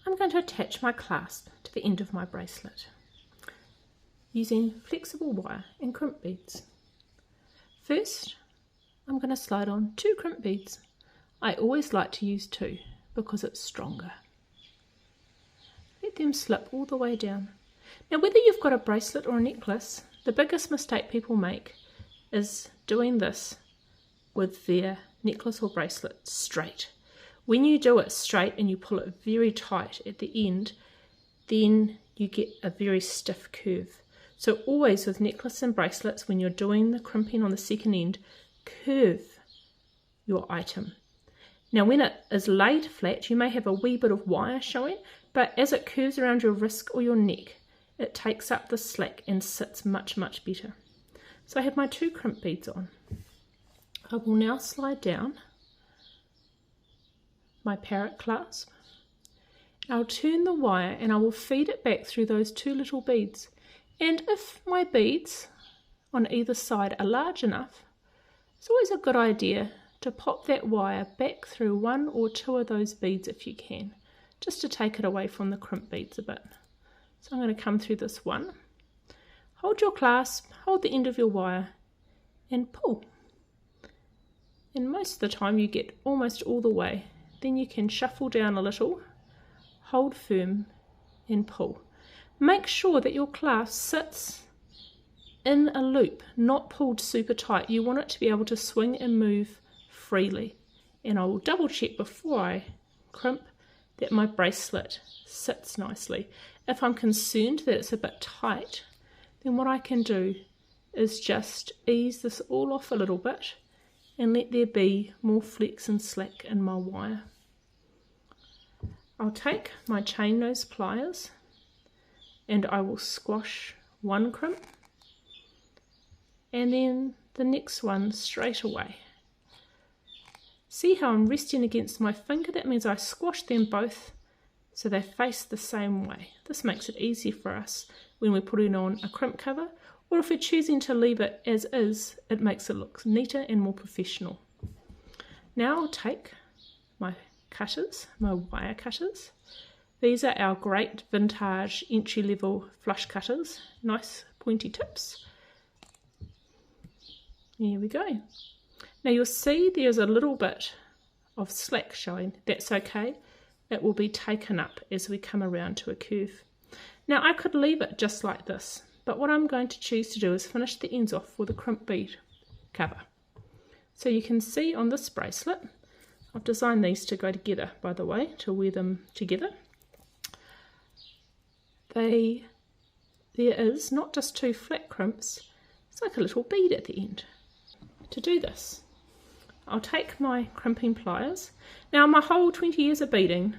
I'm going to attach my clasp to the end of my bracelet using flexible wire and crimp beads. First, I'm going to slide on 2 crimp beads. I always like to use 2 because it's stronger. Let them slip all the way down. Now, whether you've got a bracelet or a necklace, the biggest mistake people make is doing this with their necklace or bracelet straight. When you do it straight and you pull it very tight at the end, then you get a very stiff curve. So always with necklace and bracelets, when you're doing the crimping on the second end, curve your item. Now when it is laid flat, you may have a wee bit of wire showing, but as it curves around your wrist or your neck, it takes up the slack and sits much, much better. So I have my 2 crimp beads on. I will now slide down my parrot clasp. I'll turn the wire and I will feed it back through those 2 little beads. And if my beads on either side are large enough, it's always a good idea to pop that wire back through 1 or 2 of those beads if you can, just to take it away from the crimp beads a bit. So I'm going to come through this one. Hold your clasp, hold the end of your wire and pull. And most of the time you get almost all the way. Then you can shuffle down a little, hold firm and pull. Make sure that your clasp sits in a loop, not pulled super tight. You want it to be able to swing and move freely. And I will double check before I crimp that my bracelet sits nicely. If I'm concerned that it's a bit tight, then what I can do is just ease this all off a little bit and let there be more flex and slack in my wire. I'll take my chain nose pliers and I will squash 1 crimp and then the next one straight away. See how I'm resting against my finger? That means I squash them both so they face the same way. This makes it easy for us when we're putting on a crimp cover, or if we're choosing to leave it as is, it makes it look neater and more professional. Now I'll take my cutters, my wire cutters. These are our great vintage entry-level flush cutters, nice pointy tips. Here we go. Now you'll see there's a little bit of slack showing. That's okay. It will be taken up as we come around to a curve. Now I could leave it just like this, but what I'm going to choose to do is finish the ends off with a crimp bead cover. So you can see on this bracelet, I've designed these to go together, by the way, to wear them together. There is not just 2 flat crimps, it's like a little bead at the end. To do this, I'll take my crimping pliers. Now my whole 20 years of beading,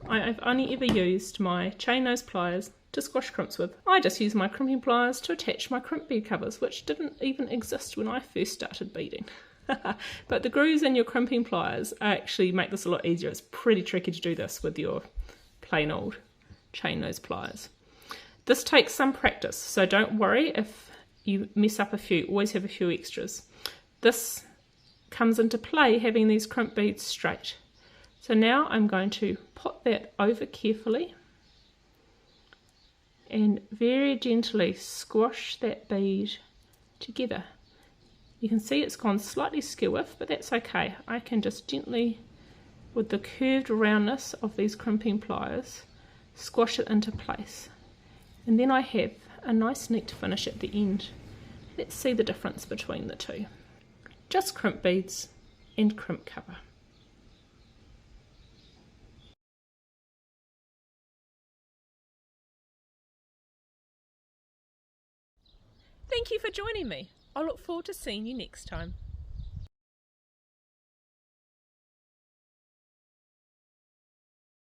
I've only ever used my chain nose pliers to squash crimps with. I just use my crimping pliers to attach my crimp bead covers, which didn't even exist when I first started beading. But the grooves in your crimping pliers actually make this a lot easier. It's pretty tricky to do this with your plain old chain nose pliers. This takes some practice, so don't worry if you mess up a few. Always have a few extras. This comes into play having these crimp beads straight. So now I'm going to put that over carefully and very gently squash that bead together. You can see it's gone slightly skew-iff, but that's okay. I can just gently, with the curved roundness of these crimping pliers, squash it into place. And then I have a nice neat finish at the end. Let's see the difference between the two. Just crimp beads and crimp cover. Thank you for joining me. I look forward to seeing you next time.